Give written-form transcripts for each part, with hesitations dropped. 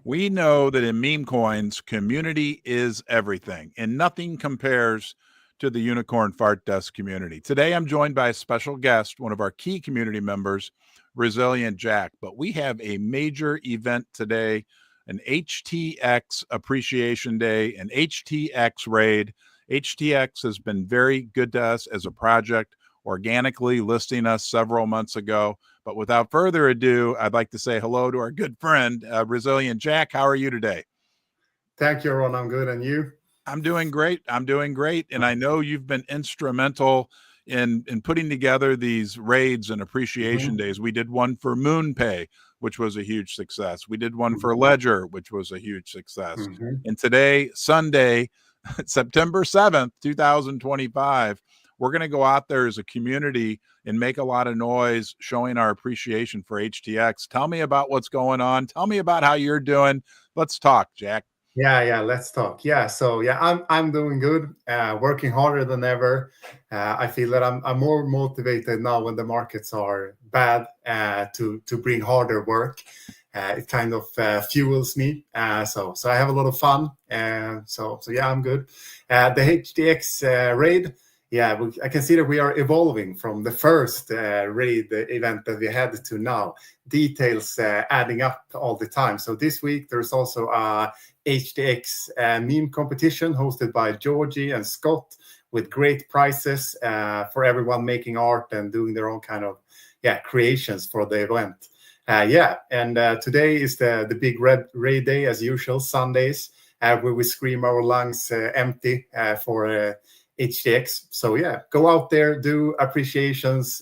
We know that in meme coins, community is everything, and nothing compares to the Unicorn Fart Desk community. Today, I'm joined by a special guest, one of our key community members, Resilient Jack. But we have a major event today, an HTX Appreciation Day, an HTX raid. HTX has been very good to us as a project, organically listing us several months ago. But without further ado, I'd like to say hello to our good friend, Resilient Jack. How are you today? Thank you, Ron. I'm good. And you? I'm doing great. I'm doing great. And I know you've been instrumental in putting together these raids and appreciation days. We did one for MoonPay, which was a huge success. We did one for Ledger, which was a huge success. And today, Sunday, September 7th, 2025, we're going to go out there as a community and make a lot of noise showing our appreciation for HTX. Tell me about what's going on. Tell me about how you're doing. Let's talk, Jack. Yeah, let's talk. So I'm doing good, working harder than ever. I feel that I'm more motivated now when the markets are bad to bring harder work. It kind of fuels me. So I have a lot of fun. So I'm good. The HTX raid. I can see that we are evolving from the first raid event that we had to now. Details adding up all the time. So this week there's also a HTX meme competition hosted by Georgie and Scott with great prizes for everyone making art and doing their own kind of creations for the event. Today is the big raid day as usual, Sundays, where we scream our lungs empty for HTX. So go out there, do appreciations,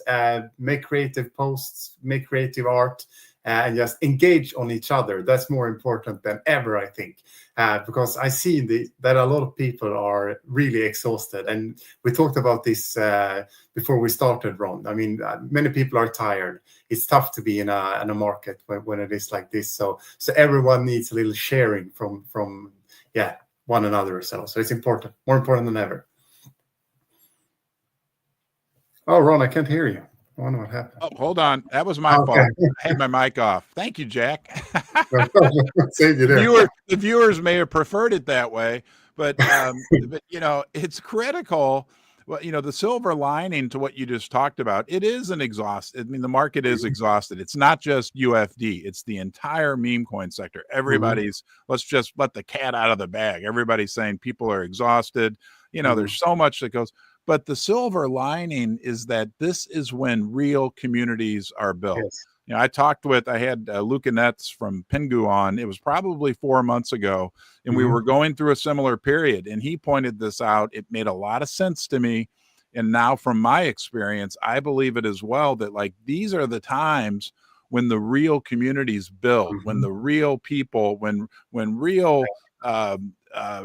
make creative posts, make creative art, and just engage on each other. That's more important than ever, I think, because I see that a lot of people are really exhausted. And we talked about this before we started, Ron. I mean, many people are tired. It's tough to be in a market when it is like this. So everyone needs a little sharing from one another. So it's important, more important than ever. Oh, Ron, I can't hear you. I wonder what happened. Oh, hold on. That was my fault. I had my mic off. Thank you, Jack. The viewers may have preferred it that way, but it's critical. Well, the silver lining to what you just talked about, it is an exhausted. I mean, the market is exhausted. It's not just UFD. It's the entire meme coin sector. Everybody's, let's just let the cat out of the bag. Everybody's saying people are exhausted. There's so much that goes. But the silver lining is that this is when real communities are built. Yes. I had Luca Netz from Pingu on. It was probably 4 months ago, and we were going through a similar period, and he pointed this out. It made a lot of sense to me. And now from my experience, I believe it as well, that like these are the times when the real communities build, when the real people, when real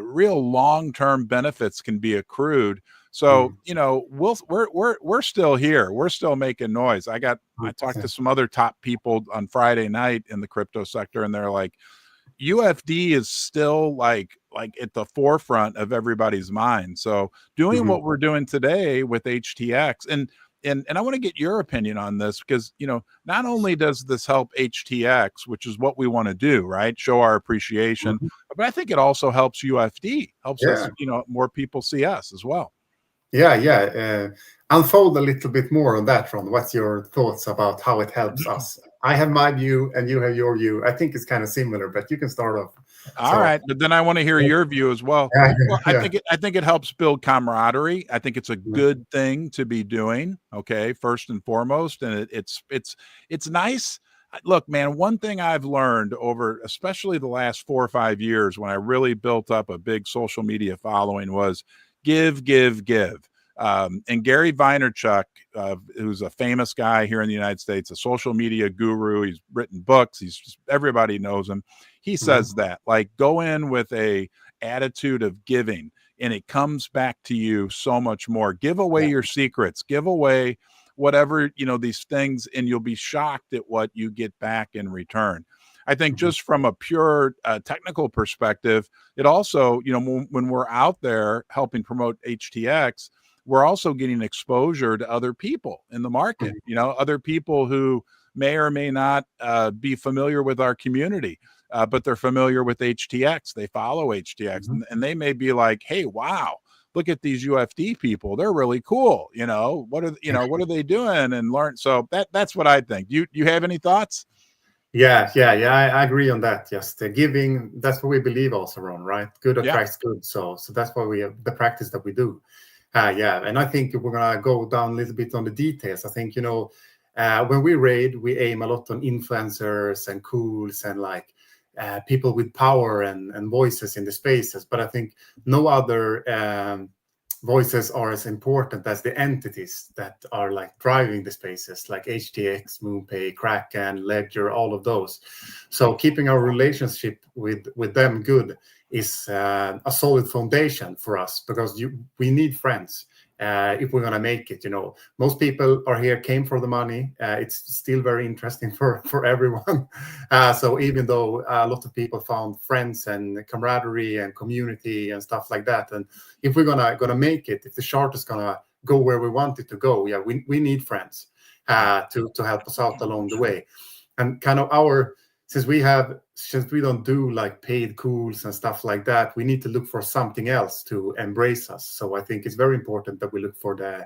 long-term benefits can be accrued. So, we're still here. We're still making noise. I talked to some other top people on Friday night in the crypto sector, and they're like, UFD is still like at the forefront of everybody's mind. So doing what we're doing today with HTX, and I want to get your opinion on this, because, not only does this help HTX, which is what we want to do, right? Show our appreciation, but I think it also helps UFD, helps us, more people see us as well. Unfold a little bit more on that, Ron. What's your thoughts about how it helps us? I have my view and you have your view. I think it's kind of similar, but you can start off. All right, but then I want to hear your view as well. I think it helps build camaraderie. I think it's a good thing to be doing. Okay, first and foremost, and it's nice. Look, man, one thing I've learned over, especially the last 4 or 5 years, when I really built up a big social media following, was give. And Gary Vaynerchuk, who's a famous guy here in the United States, a social media guru, he's written books, everybody knows him. He says that, like, go in with a attitude of giving, and it comes back to you so much more. Give away your secrets, give away whatever, these things, and you'll be shocked at what you get back in return. I think just from a pure technical perspective, it also, when we're out there helping promote HTX, we're also getting exposure to other people in the market, other people who may or may not be familiar with our community, but they're familiar with HTX. They follow HTX, and they may be like, hey, wow, look at these UFD people. They're really cool. What are they doing, and learn. So that's what I think. You have any thoughts? Yeah, I agree on that. Just giving, that's what we believe also, Ron, right? Good attracts good. So that's why we have the practice that we do. And I think we're gonna go down a little bit on the details. I think, when we raid, we aim a lot on influencers and cools and like people with power and voices in the spaces. But I think no other voices are as important as the entities that are like driving the spaces, like HTX, MoonPay, Kraken, Ledger, all of those. So keeping our relationship with them good is a solid foundation for us, because we need friends if we're going to make it. Most people are here came for the money. It's still very interesting for everyone. So even though a lot of people found friends and camaraderie and community and stuff like that, and if we're gonna make it, if the chart is gonna go where we want it to go, we need friends to help us out along the way. And kind of since we don't do like paid cools and stuff like that, we need to look for something else to embrace us. So I think it's very important that we look for the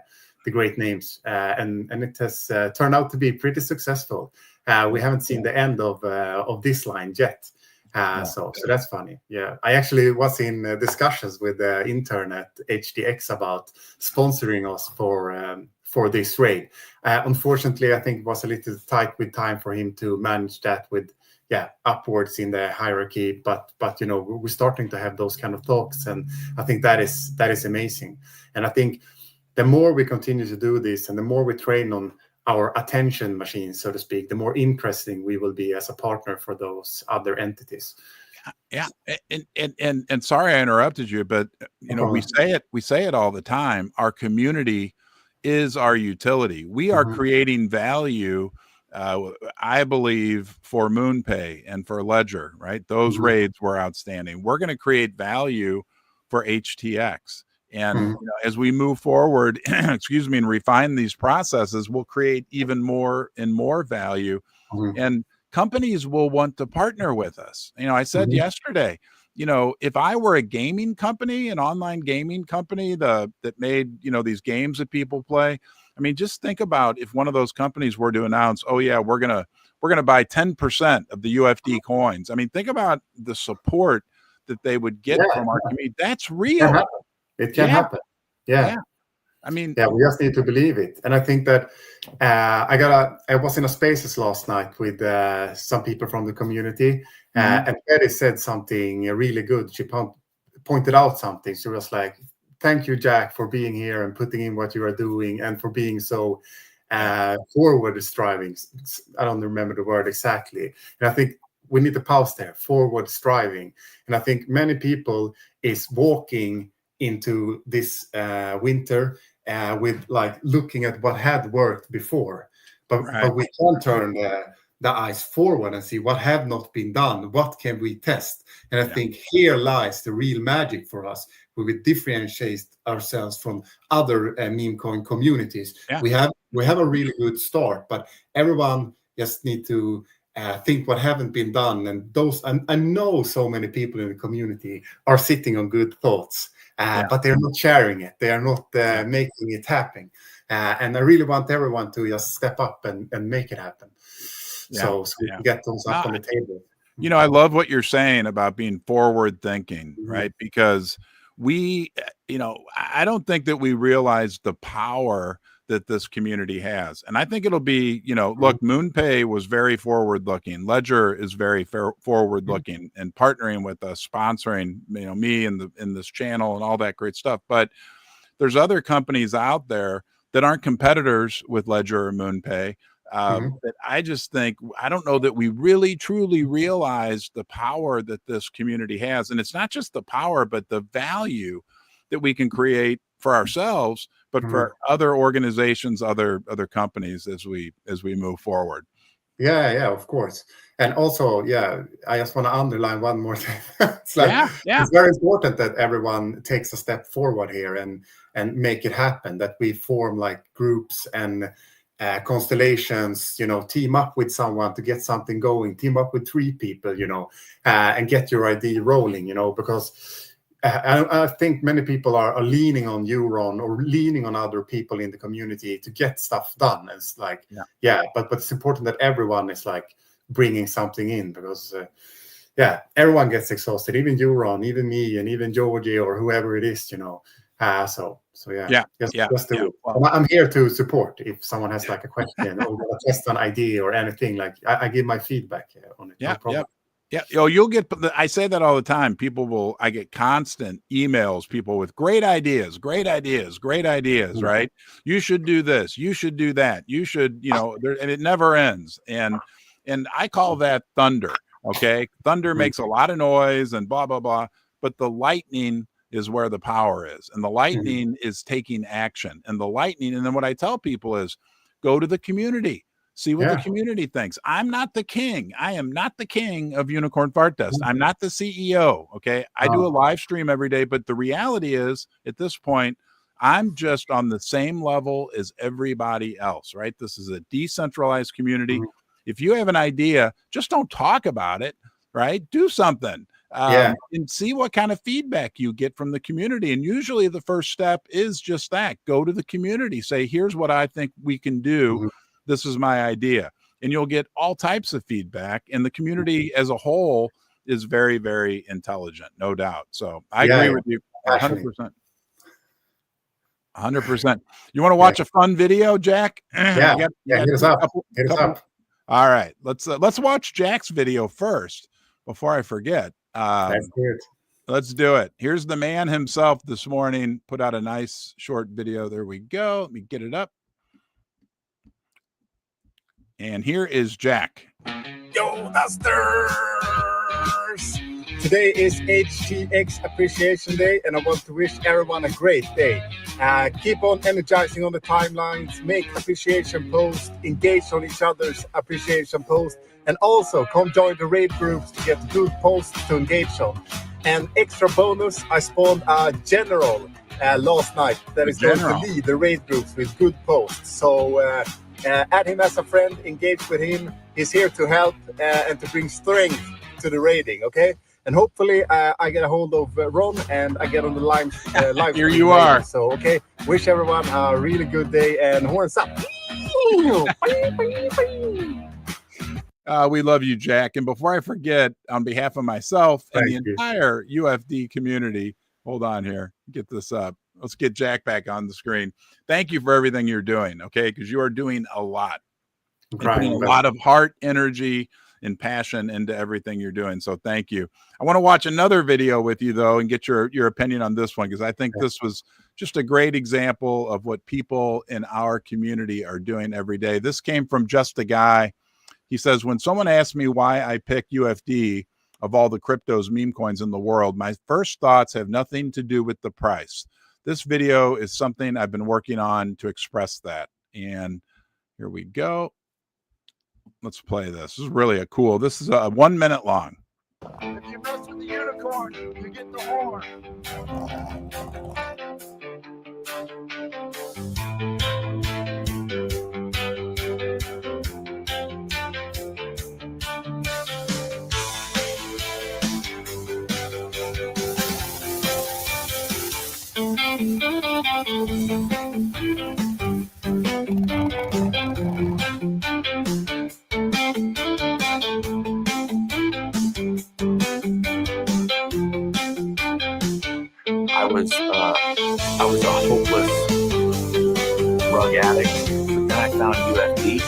great names, and it has turned out to be pretty successful. We haven't seen the end of this line yet. So that's funny. Yeah, I actually was in discussions with the intern at HTX about sponsoring us for this raid. Unfortunately, I think it was a little tight with time for him to manage that with upwards in the hierarchy. But we're starting to have those kind of talks, and I think that is amazing. And I think the more we continue to do this, and the more we train on our attention machine, so to speak, the more interesting we will be as a partner for those other entities. Yeah, and sorry I interrupted you, but we say it all the time. Our community is our utility. We are creating value, I believe, for MoonPay and for Ledger, right? Those raids were outstanding. We're going to create value for HTX. And as we move forward, and refine these processes, we'll create even more and more value. And companies will want to partner with us. I said yesterday, if I were a gaming company, an online gaming company that made, these games that people play, I mean, just think about if one of those companies were to announce, oh yeah, we're gonna buy 10% of the UFD coins. I mean, think about the support that they would get from our community. That's real. It can happen. Yeah. I mean, we just need to believe it. And I think that I was in a spaces last night with some people from the community, and Eddie said something really good. She pointed out something. She was like, thank you, Jack, for being here and putting in what you are doing, and for being so forward striving. I don't remember the word exactly. And I think we need to pause there, forward striving. And I think many people is walking into this winter with like looking at what had worked before, but we can turn the eyes forward and see what have not been done, what can we test. And I think here lies the real magic for us, where we differentiate ourselves from other meme coin communities. We have a really good start, but everyone just need to think what haven't been done. And those, I know so many people in the community are sitting on good thoughts, but they're not sharing it. They are not making it happen. And I really want everyone to just step up and make it happen. So we can get those up on the table. I love what you're saying about being forward thinking, right? Because I don't think that we realize the power that this community has. And I think it'll be, look, MoonPay was very forward looking. Ledger is very forward looking and partnering with us, sponsoring, me in this channel and all that great stuff. But there's other companies out there that aren't competitors with Ledger or MoonPay. That I just think, I don't know that we really truly realize the power that this community has. And it's not just the power, but the value that we can create for ourselves, but for other organizations, other companies as we move forward. Yeah, of course. And also, I just want to underline one more thing. It's very important that everyone takes a step forward here and make it happen, that we form like groups and constellations, team up with someone to get something going, team up with 3 people, and get your idea rolling, because I think many people are leaning on Euron or leaning on other people in the community to get stuff done. And it's like, but it's important that everyone is like bringing something in, because everyone gets exhausted, even Euron, even me, and even Georgie or whoever it is, just do it. Well, I'm here to support if someone has like a question or just an idea or anything. Like I give my feedback on it. No problem. Yeah. You'll get, I say that all the time. I get constant emails, people with great ideas, right? You should do this. You should do that. You should, and it never ends. And I call that thunder. Okay. Thunder makes a lot of noise and blah, blah, blah. But the lightning is where the power is. And the lightning is taking action. And then what I tell people is go to the community. See what the community thinks. I'm not the king. I am not the king of Unicorn Fart Dust. I'm not the CEO. Okay. I do a live stream every day, but the reality is at this point, I'm just on the same level as everybody else, right? This is a decentralized community. If you have an idea, just don't talk about it, right? Do something. And see what kind of feedback you get from the community. And usually the first step is just that. Go to the community. Say, here's what I think we can do. This is my idea. And you'll get all types of feedback. And the community as a whole is very, very intelligent, no doubt. So I agree with you 100%. 100%. You want to watch a fun video, Jack? Hit us up. All right. Let's watch Jack's video first before I forget. Let's do it. Here's the man himself this morning. Put out a nice short video. There we go. Let me get it up. And here is Jack. Yo, Dusters! Today is HTX Appreciation Day, and I want to wish everyone a great day. Keep on energizing on the timelines, make appreciation posts, engage on each other's appreciation posts, and also come join the raid groups to get good posts to engage on. And extra bonus, I spawned a general last night that is going to lead the raid groups with good posts. So add him as a friend, engage with him. He's here to help and to bring strength to the raiding, okay? And hopefully I get a hold of Ron and I get on the live here you are. So, okay, wish everyone a really good day and horns up. We love you, Jack. And before I forget, on behalf of myself and the entire UFD community, hold on here, get this up. Let's get Jack back on the screen. Thank you for everything you're doing, okay? Because you are doing a lot. You're putting a lot of heart, energy, and passion into everything you're doing. So thank you. I want to watch another video with you, though, and get your opinion on this one, because I think this was just a great example of what people in our community are doing every day. This came from Just a Guy. He says, when someone asks me why I pick UFD of all the cryptos, meme coins in the world, my first thoughts have nothing to do with the price. This video is something I've been working on to express that. And here we go. Let's play this. This is really cool. This is 1 minute long. If you mess with the unicorn, you get the horn. I was a hopeless drug addict, but then I found UFD.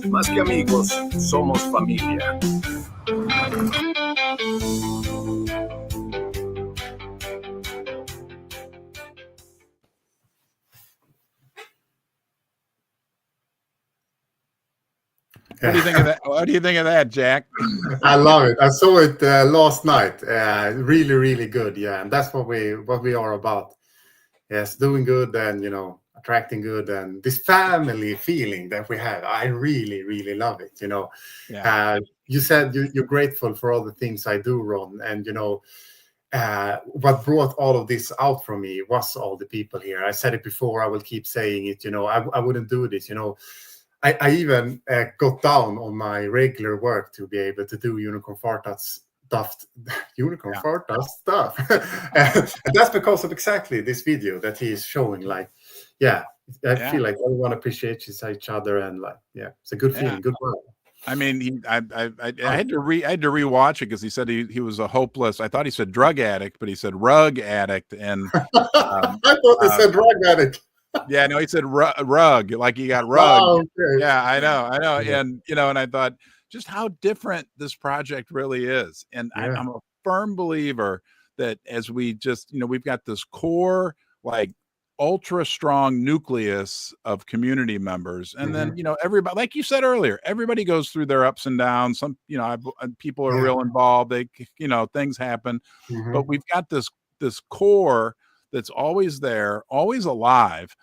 Más que amigos, somos familia. What do you think of that? What do you think of that, Jack? I love it. I saw it last night. Really, really good. Yeah, and that's what we are about. Yes, doing good, and attracting good, and this family feeling that we have. I really, really love it. You said you're grateful for all the things I do, Ron, and what brought all of this out from me was all the people here. I said it before, I will keep saying it. I wouldn't do this. I even got down on my regular work to be able to do Unicorn Fartas stuff. And that's because of exactly this video that he is showing. Like, I feel like everyone appreciates each other, and it's a good feeling, good work. I mean, I had to rewatch it because he said he was a hopeless. I thought he said drug addict, but he said rug addict, and I thought he said drug addict. Yeah, no, he said rug, like he got rug. Oh, okay. Yeah, I know, and and I thought just how different this project really is, and I'm a firm believer that as we just we've got this core like ultra strong nucleus of community members, and then everybody, like you said earlier, everybody goes through their ups and downs. Some people are real involved, they things happen, but we've got this core that's always there, always alive.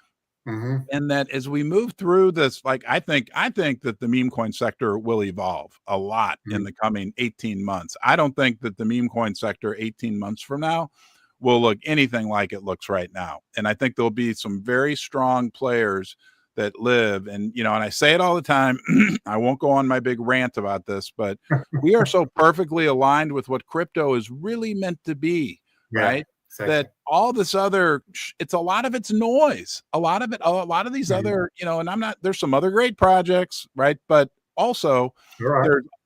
And that as we move through this, like I think that the meme coin sector will evolve a lot in the coming 18 months. I don't think that the meme coin sector 18 months from now will look anything like it looks right now. And I think there'll be some very strong players that live, and and I say it all the time, I won't go on my big rant about this, but we are so perfectly aligned with what crypto is really meant to be, right? Exactly. That all this other, it's a lot of it's noise. A lot of these other, and there's some other great projects, right? But also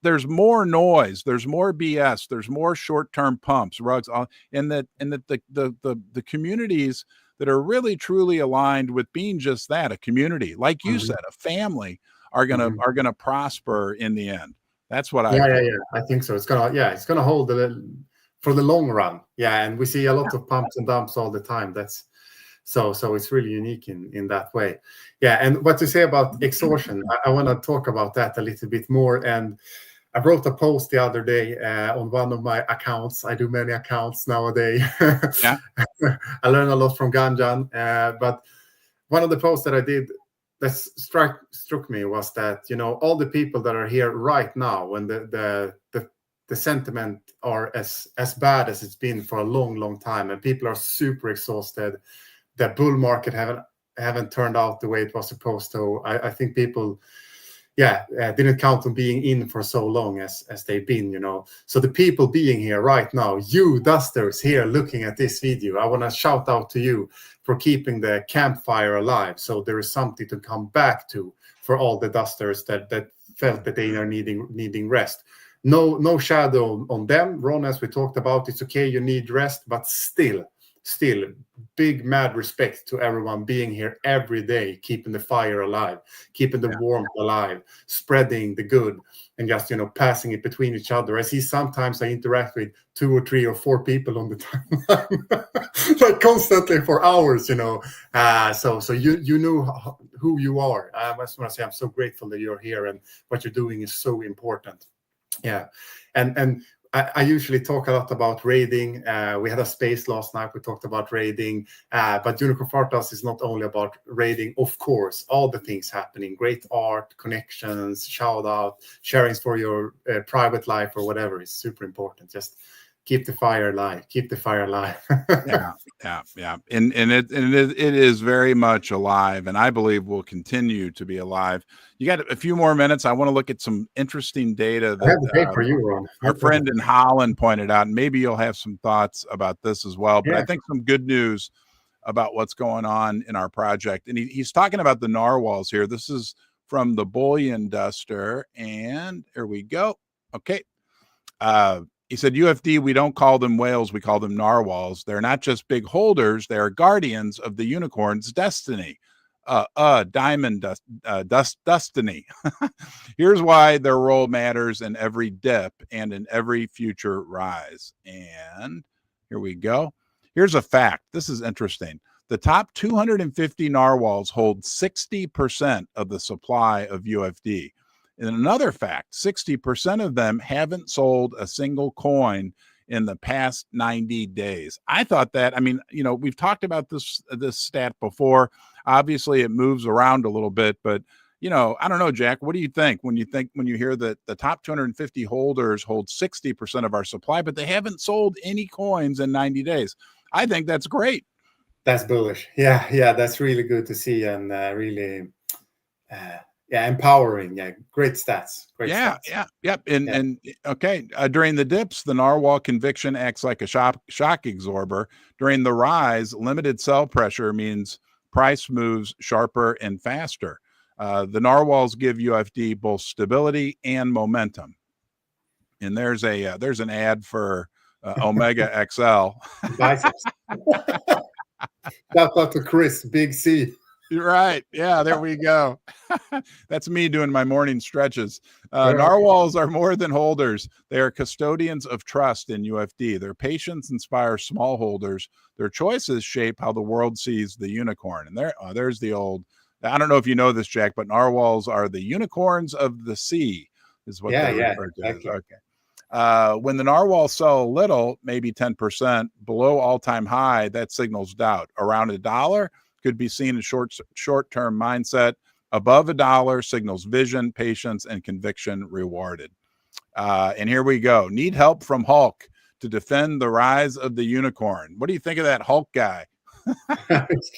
there's more noise, there's more BS, there's more short-term pumps, rugs, and that the communities that are really truly aligned with being just that, a community, like you said, a family, are gonna prosper in the end. That's what I think so. It's gonna hold for the long run. And we see a lot of pumps and dumps all the time. That's so it's really unique in that way. And what to say about extortion, I want to talk about that a little bit more. And I wrote a post the other day on one of my accounts. I do many accounts nowadays. I learned a lot from Ganjan, but one of the posts that I did that struck me was that all the people that are here right now, when the sentiment are as bad as it's been for a long time, and people are super exhausted. The bull market haven't turned out the way it was supposed to. I think people didn't count on being in for so long as they've been, So the people being here right now, you dusters here looking at this video, I want to shout out to you for keeping the campfire alive, so there is something to come back to for all the dusters that felt that they are needing rest. No shadow on them, Ron, as we talked about. It's okay, you need rest, but still big mad respect to everyone being here every day, keeping the fire alive, keeping the warmth alive, spreading the good, and just passing it between each other. I see sometimes I interact with 2 or 3 or 4 people on the timeline, like constantly for hours. So you know who you are. I just want to say I'm so grateful that you're here, and what you're doing is so important. And I usually talk a lot about raiding. We had a space last night. We talked about raiding, but Unicorn Fartas is not only about raiding. Of course, all the things happening, great art, connections, shout out, sharings for your private life or whatever is super important. Just keep the fire alive. Keep the fire alive. And it is very much alive, and I believe will continue to be alive. You got a few more minutes. I want to look at some interesting data that I have to pay for you, Ron. Our friend in Holland pointed out, and maybe you'll have some thoughts about this as well. But I think some good news about what's going on in our project. And he's talking about the narwhals here. This is from the Bullion Duster, and here we go. Okay. He said, UFD, we don't call them whales, we call them narwhals. They're not just big holders, they are guardians of the unicorn's destiny. Diamond destiny. Here's why their role matters in every dip and in every future rise. And here we go. Here's a fact. This is interesting. The top 250 narwhals hold 60% of the supply of UFD. And another fact, 60% of them haven't sold a single coin in the past 90 days. I thought that, we've talked about this stat before. Obviously, it moves around a little bit, but I don't know, Jack. What do you think when you hear that the top 250 holders hold 60% of our supply, but they haven't sold any coins in 90 days? I think that's great. That's bullish. Yeah, that's really good to see, and really, empowering. Yeah, great stats. Yep. And okay, during the dips, the narwhal conviction acts like a shock absorber. During the rise, limited sell pressure means price moves sharper and faster. The narwhals give UFD both stability and momentum. And there's an ad for Omega XL. Biceps. Shout out to Chris, Big C. Right. Yeah, there we go. That's me doing my morning stretches. Narwhals are more than holders. They are custodians of trust in UFD. Their patience inspires small holders. Their choices shape how the world sees the unicorn. And there's the old, I don't know if you know this, Jack, but narwhals are the unicorns of the sea, is what they refer to. Exactly. Okay. When the narwhals sell a little, maybe 10% below all-time high, that signals doubt. Around $1 could be seen as short-term mindset. Above $1 signals vision, patience, and conviction rewarded. And here we go. Need help from Hulk to defend the rise of the unicorn. What do you think of that Hulk guy?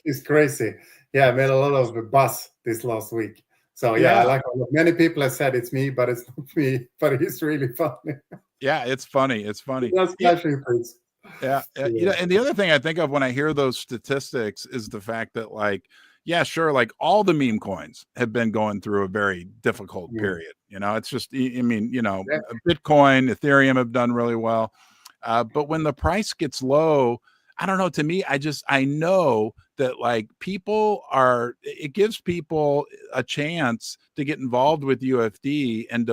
He's crazy. Yeah, I made a lot of buzz this last week. So I like many people have said it's me, but it's not me. But he's really funny. Yeah, it's funny. It's funny. That's Yeah. And the other thing I think of when I hear those statistics is the fact that, like, yeah, sure, like all the meme coins have been going through a very difficult period. It's just, I mean, Bitcoin, Ethereum have done really well. But when the price gets low, I don't know, to me, I know that, like, it gives people a chance to get involved with UFD and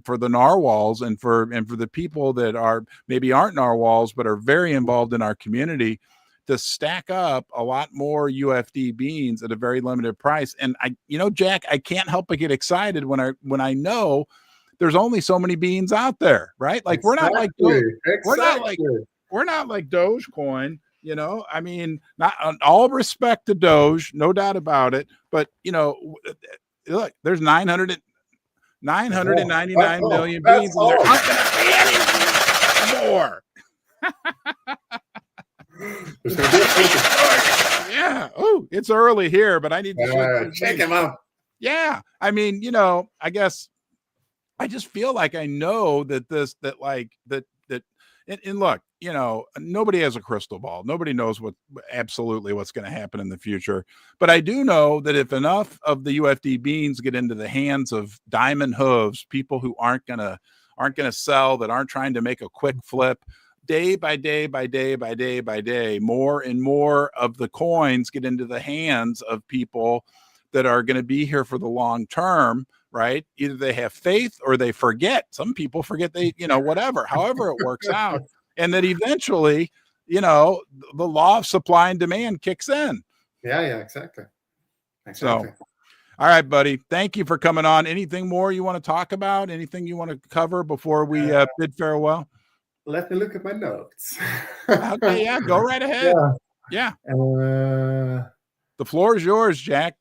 for the narwhals and for the people that aren't narwhals, but are very involved in our community, to stack up a lot more UFD beans at a very limited price. And Jack, I can't help but get excited when I know there's only so many beans out there, right? Like, we're not like Dogecoin. I mean, not all respect to Doge, no doubt about it. But, look, there's 999 million beans, and there aren't going to be any more. Yeah. Oh, it's early here, but I need to check him out. Yeah. I mean, I guess I just feel like I know that and look, nobody has a crystal ball. Nobody knows absolutely what's going to happen in the future. But I do know that if enough of the UFD beans get into the hands of diamond hooves, people who aren't going to sell, that aren't trying to make a quick flip, day by day, more and more of the coins get into the hands of people that are going to be here for the long term. Right? Either they have faith or they forget. Some people forget however it works out. And that eventually, the law of supply and demand kicks in. Yeah, exactly. So, all right, buddy. Thank you for coming on. Anything more you want to talk about? Anything you want to cover before we bid farewell? Let me look at my notes. Okay, yeah, go right ahead. Yeah. The floor is yours, Jack.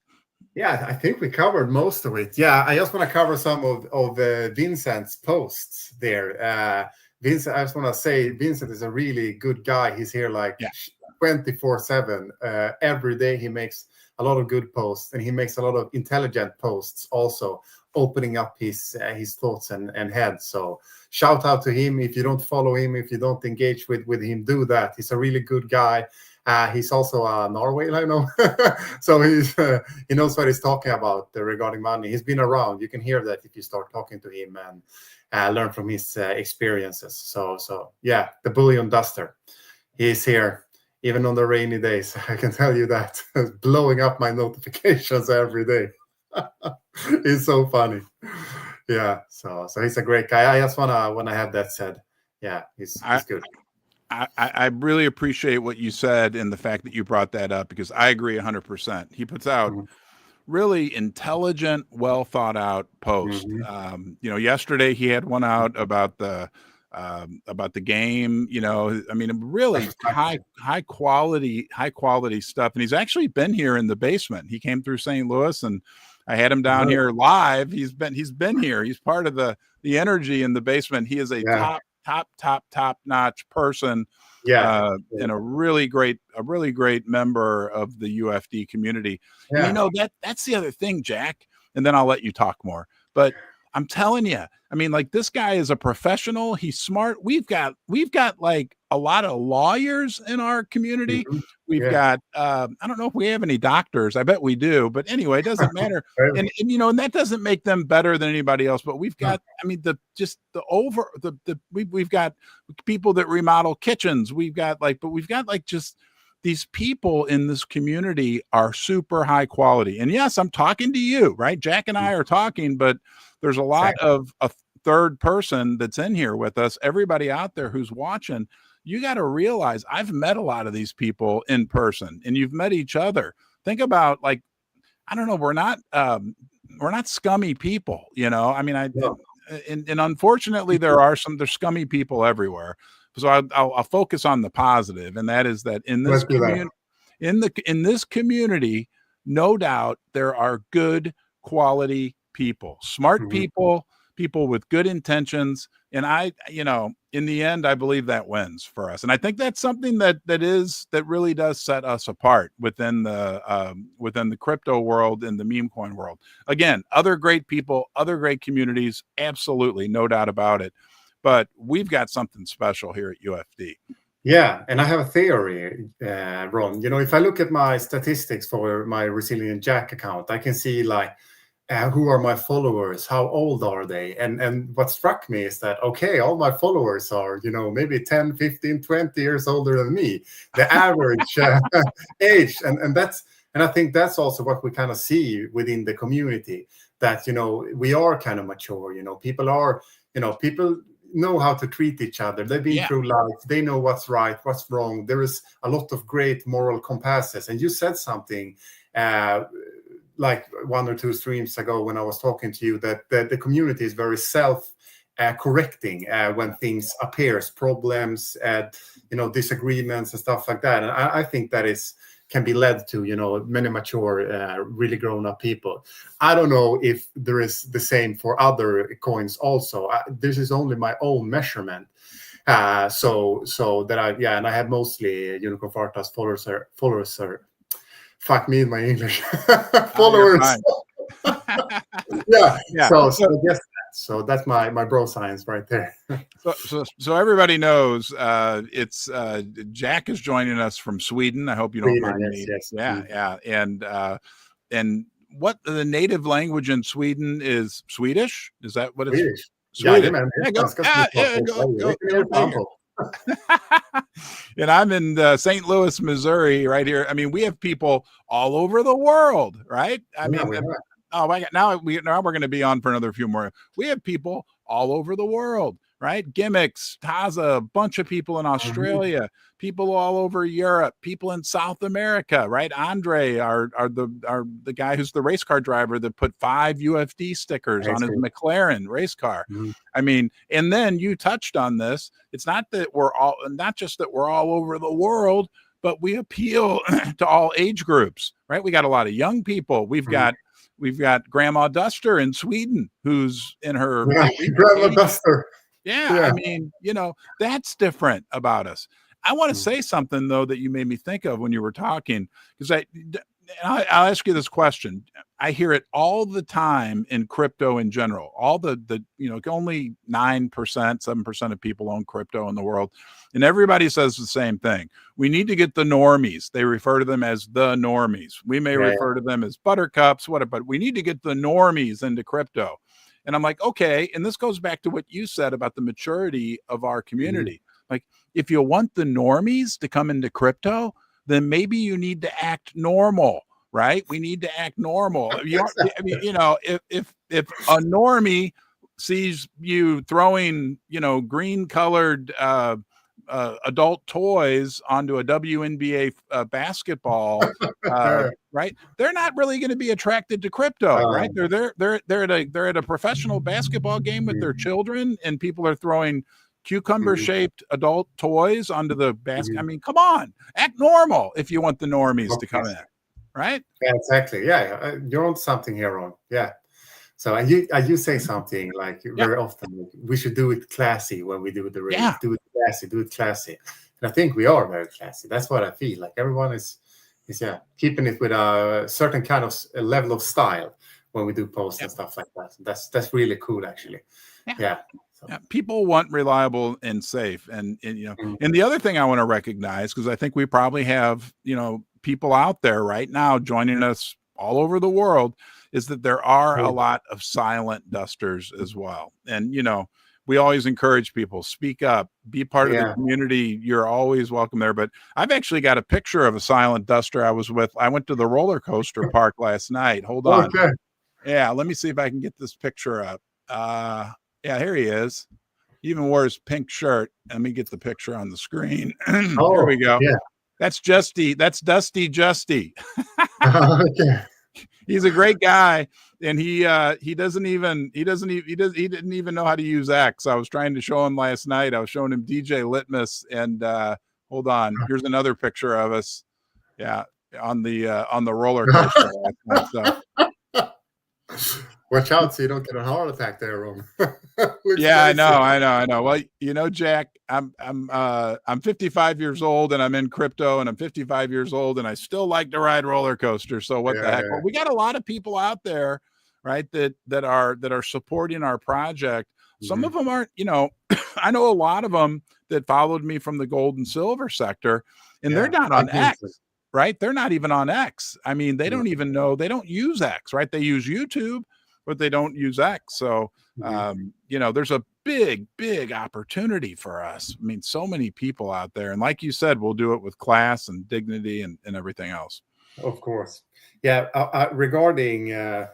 Yeah, I think we covered most of it. Yeah, I just want to cover some of Vincent's posts there. Vincent, I just want to say, Vincent is a really good guy. He's here 24/7. Every day he makes a lot of good posts, and he makes a lot of intelligent posts also, opening up his thoughts and head. So shout out to him. If you don't follow him, if you don't engage with him, do that. He's a really good guy. He's also a Norway, I know. So he knows what he's talking about regarding money. He's been around. You can hear that if you start talking to him and learn from his experiences. So yeah, the bullion duster. He's here, even on the rainy days. I can tell you that. Blowing up my notifications every day. He's so funny. Yeah, so he's a great guy. I just wanna have that said. Yeah, he's good. I really appreciate what you said and the fact that you brought that up, because I agree 100%. He puts out really intelligent, well thought out posts. Yesterday he had one out about the about the game. You know, I mean, really high quality stuff. And he's actually been here in the basement. He came through St. Louis, and I had him down here live. He's been here. He's part of the energy in the basement. He is a top notch person. And a really great member of the UFD community. And you know, that's the other thing, Jack. And then I'll let you talk more. But I'm telling you, I mean, like, this guy is a professional. He's smart. We've got like a lot of lawyers in our community. We've got, I don't know if we have any doctors. I bet we do. But anyway, it doesn't matter. and you know, and that doesn't make them better than anybody else. But we've got, I mean, we've got people that remodel kitchens. We've got just these people in this community are super high quality. And yes, I'm talking to you, right? Jack and I are talking, but there's a lot of a third person that's in here with us. Everybody out there who's watching, you got to realize I've met a lot of these people in person, and you've met each other. Think about, like, I don't know, we're not scummy people, you know? I mean, and unfortunately there's scummy people everywhere. So I'll focus on the positive, and that is that in this in this community, no doubt there are good quality people, smart people with good intentions, and in the end, I believe that wins for us. And I think that's something that really does set us apart within the crypto world and the meme coin world. Again, other great people, other great communities, absolutely, no doubt about it. But we've got something special here at UFD. Yeah, and I have a theory, Ron. You know, if I look at my statistics for my Resilient Jack account, I can see, like, who are my followers, how old are they? And what struck me is that, okay, all my followers are, you know, maybe 10, 15, 20 years older than me, the average age. And I think that's also what we kind of see within the community, that, you know, we are kind of mature, you know, people know how to treat each other. They've been through life. They know what's right, what's wrong. There is a lot of great moral compasses. And you said something like 1 or 2 streams ago when I was talking to you, that the community is very self-correcting when things appears, problems, you know, disagreements and stuff like that. And I think that can be led to, you know, many mature, really grown-up people. I don't know if there is the same for other coins also. This is only my own measurement. So that and I have mostly Unicorn Fartas followers are fuck me in my English followers. yeah. So I guess so that's my bro science right there. so everybody knows it's Jack is joining us from Sweden. I hope you don't mind me. Yes. Yeah. And what the native language in Sweden is? Swedish? Is that what it's? Swedish. Sweden. Go. And I'm in St. Louis, Missouri, right here. I mean, we have people all over the world, right? I mean, now we're going to be on for another few more. We have people all over the world, right? Gimmicks, Taza, a bunch of people in Australia, people all over Europe, people in South America, right? Andre, the guy who's the race car driver that put 5 UFD stickers on his McLaren race car. I mean, and then you touched on this. It's not just that we're all over the world, but we appeal to all age groups, right? We got a lot of young people. We've got Grandma Duster in Sweden, who's in her Grandma Duster. Yeah, I mean, you know, that's different about us. I want to say something, though, that you made me think of when you were talking, because I'll ask you this question. I hear it all the time in crypto in general. All the only 9%, 7% of people own crypto in the world. And everybody says the same thing. We need to get the normies. They refer to them as the normies. We may refer to them as buttercups, but we need to get the normies into crypto. And I'm like, okay. And this goes back to what you said about the maturity of our community. Like, if you want the normies to come into crypto, then maybe you need to act normal, right? We need to act normal. If a normie sees you throwing, green colored adult toys onto a WNBA basketball, right? They're not really going to be attracted to crypto, right? They're at a professional basketball game with their children, and people are throwing cucumber shaped adult toys onto the basket. I mean, come on, act normal if you want the normies to come in, right? Yeah, exactly. Yeah, you're on something here, Ron. Yeah. So and you say something like very often, like, we should do it classy when we do the race. Yeah. Do it classy. And I think we are very classy. That's what I feel like. Everyone is keeping it with a certain kind of level of style when we do posts and stuff like that. That's really cool, actually. Yeah. So. Yeah, people want reliable and safe, and and the other thing I want to recognize, because I think we probably have people out there right now joining us all over the world, is that there are a lot of silent dusters as well. And we always encourage people, speak up, be part of the community. You're always welcome there. But I've actually got a picture of a silent duster I was with. I went to the roller coaster park last night. Hold on. Okay. Yeah, let me see if I can get this picture up. Yeah, here he is. He even wore his pink shirt. Let me get the picture on the screen. Here we go. Yeah. That's Justy. That's Dusty Justy. Okay. He's a great guy, and he didn't even know how to use X. I was trying to show him last night. I was showing him DJ Litmus, and hold on. Here's another picture of us. Yeah, on the roller coaster last night. So. Watch out so you don't get a heart attack there, Ron. Yeah, I know. Well, Jack, I'm 55 years old and I'm in crypto, and I'm 55 years old and I still like to ride roller coasters. So what the heck? Well, we got a lot of people out there, right, that are supporting our project. Some of them aren't, I know a lot of them that followed me from the gold and silver sector, and they're not on X. Right? They're not even on X. I mean, they don't even know, they don't use X, right? They use YouTube, but they don't use X. So, there's a big opportunity for us. I mean, so many people out there. And like you said, we'll do it with class and dignity and everything else. Of course. Yeah. Regarding, there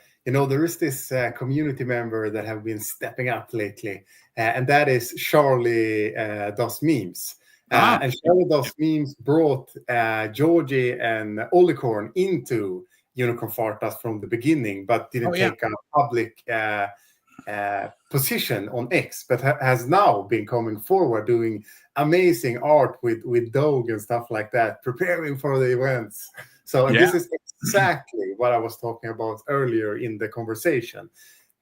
is this community member that have been stepping up lately, and that is Charlie Does Memes. And Charlie Does Memes brought Georgie and Olicorn into Unicorn Fartas from the beginning, but didn't take a public position on X, but has now been coming forward doing amazing art with Doge and stuff like that, preparing for the events. So this is exactly what I was talking about earlier in the conversation.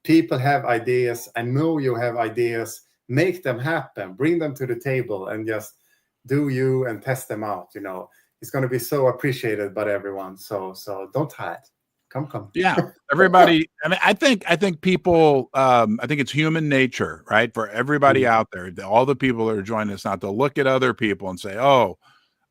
People have ideas. I know you have ideas. Make them happen. Bring them to the table and just do you and test them out. It's going to be so appreciated by everyone. So don't hide. Come. Yeah, everybody. I mean, I think people. I think it's human nature, right, for everybody out there, all the people that are joining us now, to look at other people and say, "Oh,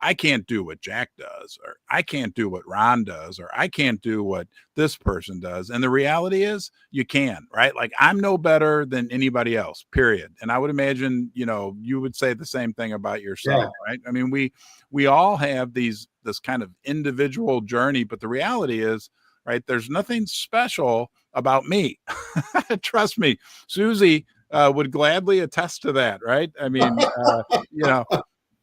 I can't do what Jack does, or I can't do what Ron does, or I can't do what this person does." And the reality is you can, right? Like, I'm no better than anybody else, period. And I would imagine, you would say the same thing about yourself, right? I mean, we all have this kind of individual journey, but the reality is, right, there's nothing special about me. Trust me, Susie would gladly attest to that, right? I mean,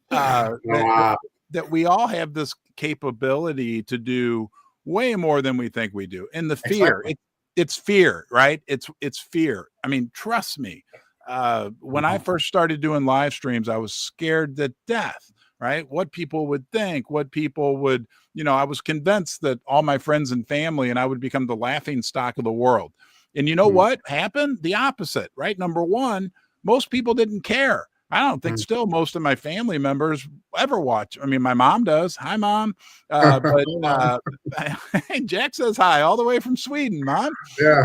that we all have this capability to do way more than we think we do. And the fear, it's fear, right? It's fear. I mean, trust me. When I first started doing live streams, I was scared to death, right? What people would think, what people would, I was convinced that all my friends and family and I would become the laughing stock of the world. And what happened? The opposite, right? Number one, most people didn't care. I don't think still most of my family members ever watch. I mean, my mom does. Hi, Mom. But Jack says hi all the way from Sweden, Mom. Yeah.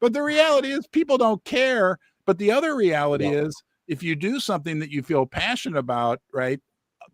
But the reality is people don't care. But the other reality is, if you do something that you feel passionate about, right,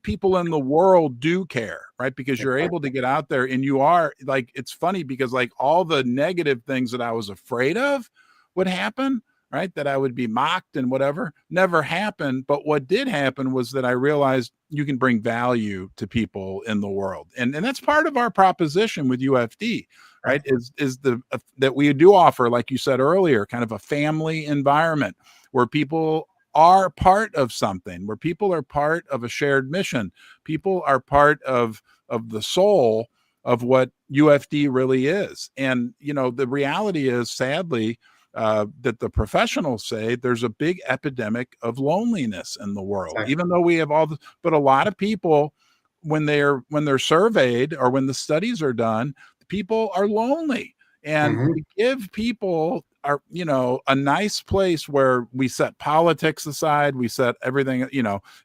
people in the world do care, right? Because you're able to get out there, and you are, like, it's funny because, like, all the negative things that I was afraid of would happen, right, that I would be mocked and whatever, never happened. But what did happen was that I realized you can bring value to people in the world. And that's part of our proposition with UFD, right, is that we do offer, like you said earlier, kind of a family environment where people are part of something, where people are part of a shared mission. People are part of the soul of what UFD really is. And, the reality is, sadly, that the professionals say there's a big epidemic of loneliness in the world, Exactly. even though we have all but a lot of people, when they're surveyed or when the studies are done, people are lonely. And Mm-hmm. we give people a nice place where we set politics aside, we set everything,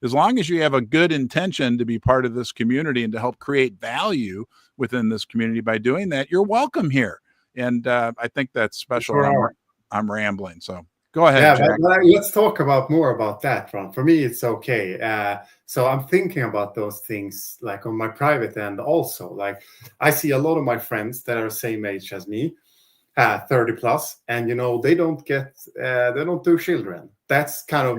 as long as you have a good intention to be part of this community and to help create value within this community by doing that, you're welcome here. And I think that's special. Sure. I'm rambling, so go ahead, Jack. But let's talk more about that, Ron. For me, it's okay. So I'm thinking about those things like on my private end also. Like I see a lot of my friends that are same age as me, 30 plus, and they don't do children. That's kind of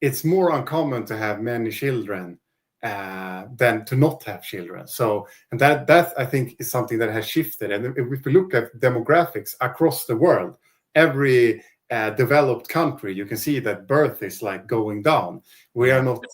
it's more uncommon to have many children than to not have children. So, and that I think is something that has shifted. And if we look at demographics across the world, every developed country, you can see that birth is like going down. We are not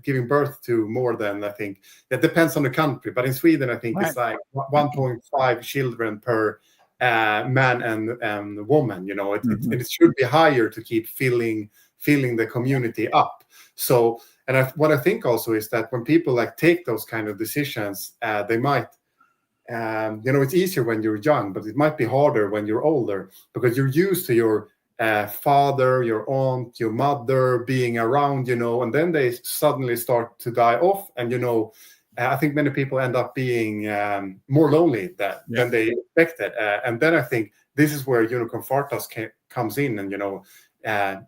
giving birth to more than, I think, it depends on the country, but in Sweden I think it's like 1.5 children per man and woman. It should be higher to keep filling the community up. So, and what I think also is that when people like take those kind of decisions, they might it's easier when you're young, but it might be harder when you're older, because you're used to your father, your aunt, your mother being around, and then they suddenly start to die off. And, I think many people end up being more lonely than they expected. And then I think this is where Unicorn Fartas comes in and,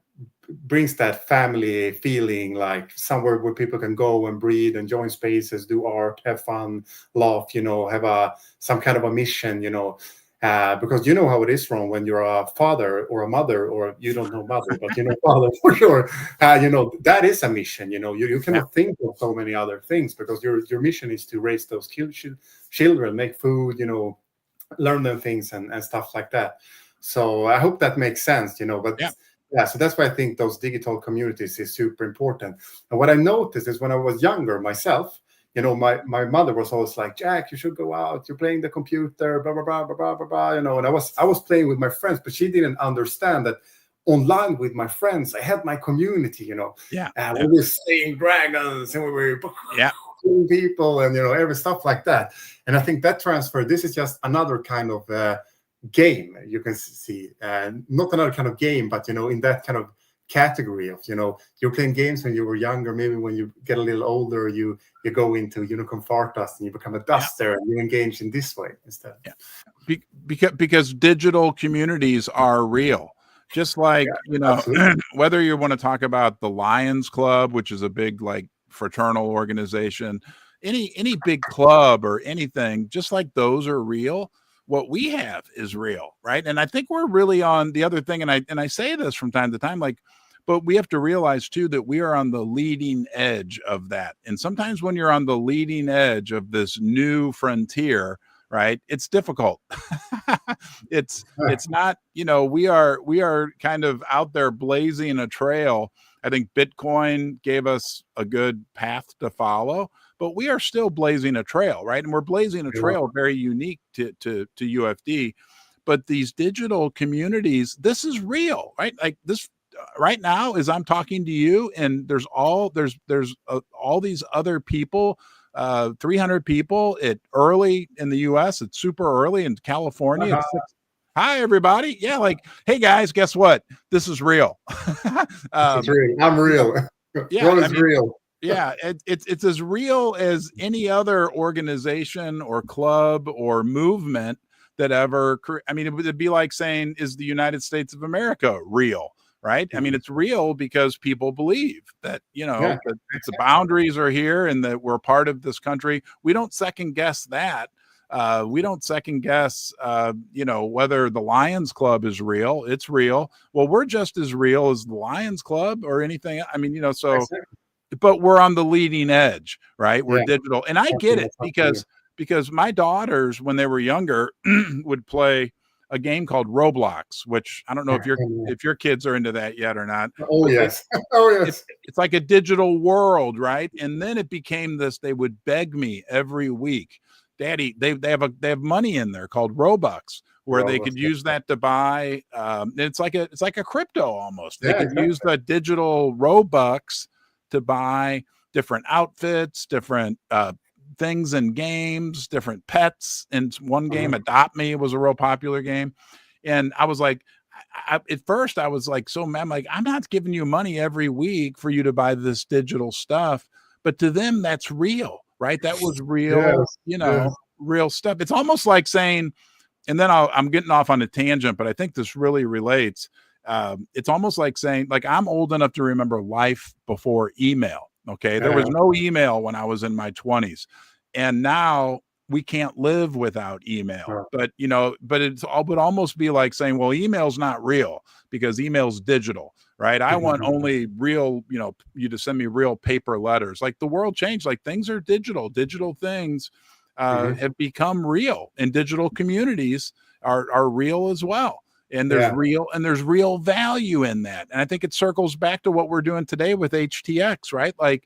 brings that family feeling, like somewhere where people can go and breathe and join spaces, do art, have fun, laugh, have some kind of a mission, because you know how it is, Ron, when you're a father or a mother, or you don't know mother, but father for sure, that is a mission. You cannot think of so many other things, because your mission is to raise those children, make food, learn them things and stuff like that. So I hope that makes sense, but so that's why I think those digital communities is super important. And what I noticed is when I was younger myself, my mother was always like, Jack, you should go out, you're playing the computer, blah, blah, blah, blah, blah, blah, blah. And I was playing with my friends, but she didn't understand that online with my friends, I had my community, we were slaying dragons and we were killing people and, every stuff like that. And I think that transfer, this is just another kind of game, you can see, not another kind of game, but in that kind of category of you're playing games when you were younger. Maybe when you get a little older, you go into Unicorn Fartas and you become a duster and you engage in this way instead. Because digital communities are real, just like whether you want to talk about the Lions Club, which is a big like fraternal organization, any big club or anything, just like those are real. What we have is real, right? And I think we're really on the other thing. And I say this from time to time, but we have to realize too that we are on the leading edge of that. And sometimes when you're on the leading edge of this new frontier, right, it's difficult. it's not, we are kind of out there blazing a trail. I think Bitcoin gave us a good path to follow, but we are still blazing a trail, right? And we're blazing a trail very unique to UFD. But these digital communities, this is real, right? Like this right now, as I'm talking to you, and there's all these other people, 300 people. Early in the U.S., it's super early. In California, it's 6. Hi, everybody. Yeah, like, hey, guys, guess what? This is real. It's real. I'm real. Real. Yeah, it's as real as any other organization or club or movement that ever. It would be like saying, is the United States of America real? Right? I mean, it's real because people believe that, that the boundaries are here and that we're part of this country. We don't second guess that. We don't second guess, whether the Lions Club is real. It's real. Well, we're just as real as the Lions Club or anything. But we're on the leading edge, right? We're digital. And I get it because my daughters, when they were younger, would play a game called Roblox, which I don't know if your kids are into that yet or not. Oh, yes. It's like a digital world, right? And then it became this, they would beg me every week, Daddy, they have money in there called Robux. where they could use that to buy. It's like a crypto almost. They could use the digital Robux to buy different outfits, different things in games, different pets. In one game, Adopt Me was a real popular game. And I was like, at first I was like so mad. I'm like, I'm not giving you money every week for you to buy this digital stuff. But to them, that's real, right? That was real, real stuff. It's almost like saying, and then I'm getting off on a tangent, but I think this really relates. It's almost like saying, like, I'm old enough to remember life before email. Okay. There was no email when I was in my 20s. And now we can't live without email, but it would almost be like saying, well, email's not real because email's digital, right? I want only real, you to send me real paper letters. Like the world changed, like things are digital things have become real, and digital communities are real as well. And there's real value in that. And I think it circles back to what we're doing today with HTX, right? Like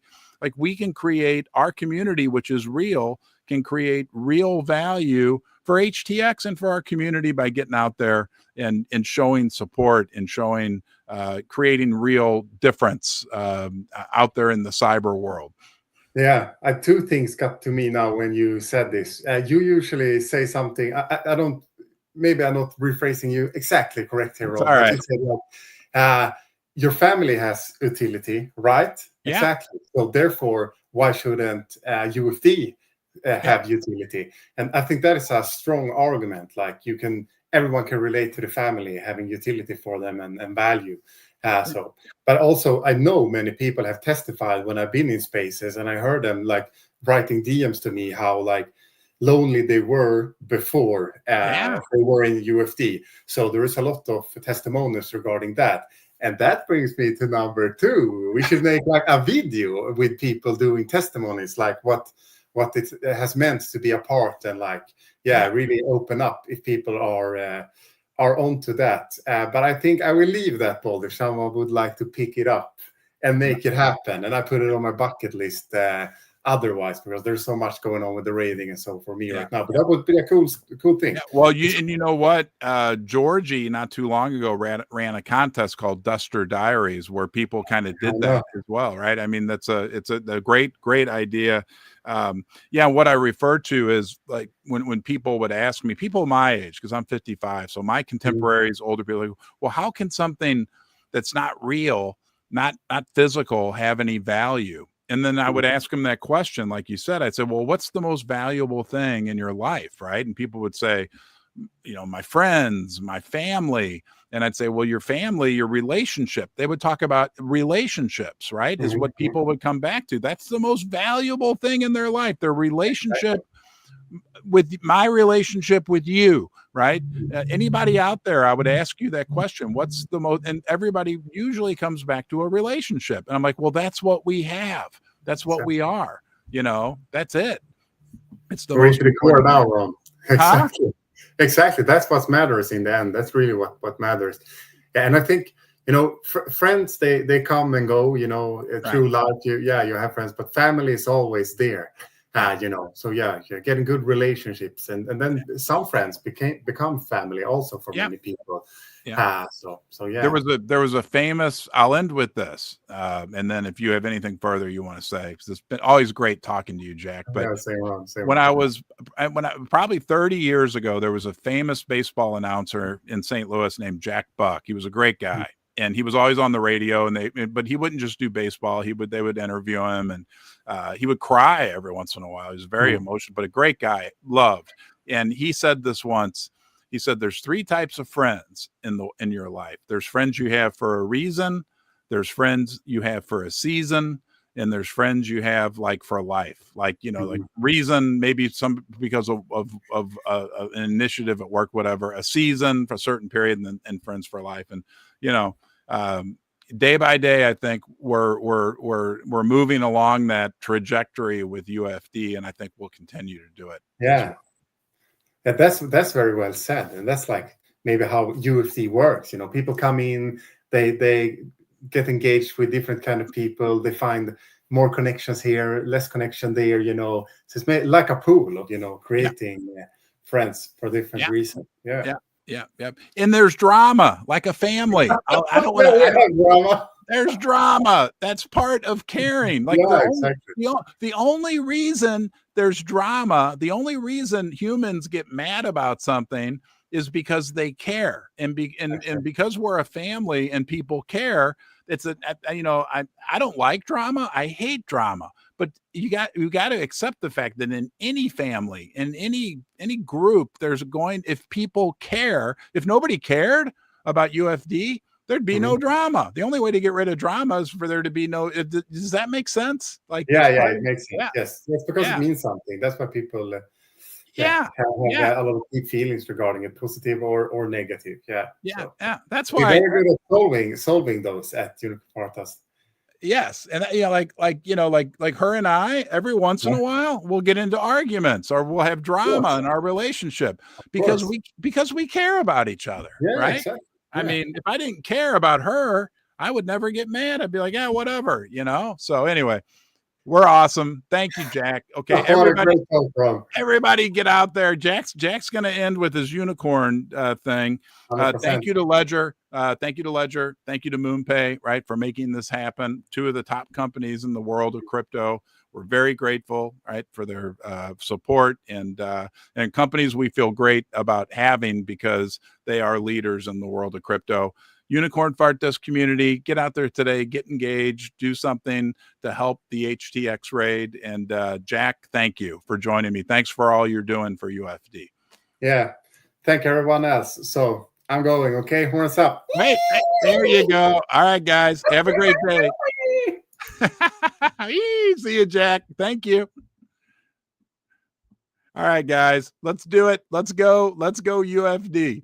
we can create our community, which is real, can create real value for HTX and for our community by getting out there and showing support and showing, creating real difference out there in the cyber world. Yeah, two things got to me now when you said this. You usually say something, I don't, maybe I'm not rephrasing you exactly correct here, Rob. All right. You said, your family has utility, right? Yeah. Exactly. So therefore, why shouldn't UFD have utility? And I think that is a strong argument. Like everyone can relate to the family having utility for them and value. But also I know many people have testified when I've been in spaces and I heard them like writing DMs to me how like lonely they were before they were in UFD. So there is a lot of testimonials regarding that. And that brings me to number 2. We should make like a video with people doing testimonies, like what it has meant to be a part, and like, really open up if people are onto that. But I think I will leave that, Boulder. Someone would like to pick it up and make it happen. And I put it on my bucket list otherwise, because there's so much going on with the rating and so for me right now. But that would be a cool thing. Well, you know what? Georgie not too long ago ran a contest called Duster Diaries where people kind of did that as well, right? I mean, it's a great idea. What I refer to is like when people would ask me, people my age, because I'm 55, so my contemporaries, older people, like, well, how can something that's not real, not physical, have any value? And then I would ask them that question, like you said. I'd say, well, what's the most valuable thing in your life, right? And people would say, my friends, my family. And I'd say, well, your family, your relationship. They would talk about relationships, right? Is what people would come back to. That's the most valuable thing in their life, their relationship with my relationship with you, right? Anybody out there, I would ask you that question. What's the most, and everybody usually comes back to a relationship. And I'm like, well, that's what we have. That's what we are. That's it. It's the most important now, Ron. Exactly. Huh? Exactly. That's what matters in the end. That's really what matters. Yeah, and I think, friends, they come and go, through life. You have friends, but family is always there. So you're getting good relationships, and then some friends become family also for many people. There was a famous. I'll end with this, and then if you have anything further you want to say, because it's been always great talking to you, Jack. But when I probably 30 years ago, there was a famous baseball announcer in St. Louis named Jack Buck. He was a great guy. And he was always on the radio, but he wouldn't just do baseball. They would interview him, and he would cry every once in a while. He was very emotional, but a great guy, loved. And he said this once. He said, "There's 3 types of friends in your life. There's friends you have for a reason. There's friends you have for a season, and there's friends you have like for life. Like like reason, maybe some because of an initiative at work, whatever. A season for a certain period, and friends for life. And day by day, I think we're moving along that trajectory with UFD, and I think we'll continue to do it. Yeah, that's very well said, and that's like maybe how UFD works. People come in, they get engaged with different kind of people. They find more connections here, less connection there. So it's like a pool of creating friends for different reasons. Yeah. Yeah, yep. And there's drama, like a family. I don't want to. Drama. There's drama. That's part of caring. Like Yeah, exactly. the only reason there's drama, the only reason humans get mad about something is because they care, and because we're a family and people care. It's I don't like drama. I hate drama. But you got to accept the fact that in any family, in any group, if people care, if nobody cared about UFD, there'd be no drama. The only way to get rid of drama is for there to be no. Does that make sense? Like, yeah, it makes sense. Yeah. Yes, that's because it means something. That's why people have a lot of deep feelings regarding it, positive or negative. That's why we're very good at solving those at Unicorn Partas. Yes, and like her and I, every once in a while, we'll get into arguments or we'll have drama in our relationship because we care about each other, right? Exactly. I mean, if I didn't care about her, I would never get mad. I'd be like, yeah, whatever, So anyway, we're awesome. Thank you, Jack. Okay, everybody get out there. Jack's going to end with his unicorn thing. Thank you to Ledger. Thank you to Ledger. Thank you to MoonPay, right, for making this happen. 2 of the top companies in the world of crypto. We're very grateful, right, for their support and companies we feel great about having because they are leaders in the world of crypto. Unicorn Fart Desk community, get out there today, get engaged, do something to help the HTX raid. And Jack, thank you for joining me. Thanks for all you're doing for UFD. Yeah, thank everyone else. So I'm going, okay? Horns up. Hey, there you go. All right, guys, have a great day. See you, Jack. Thank you. All right, guys, let's do it. Let's go UFD.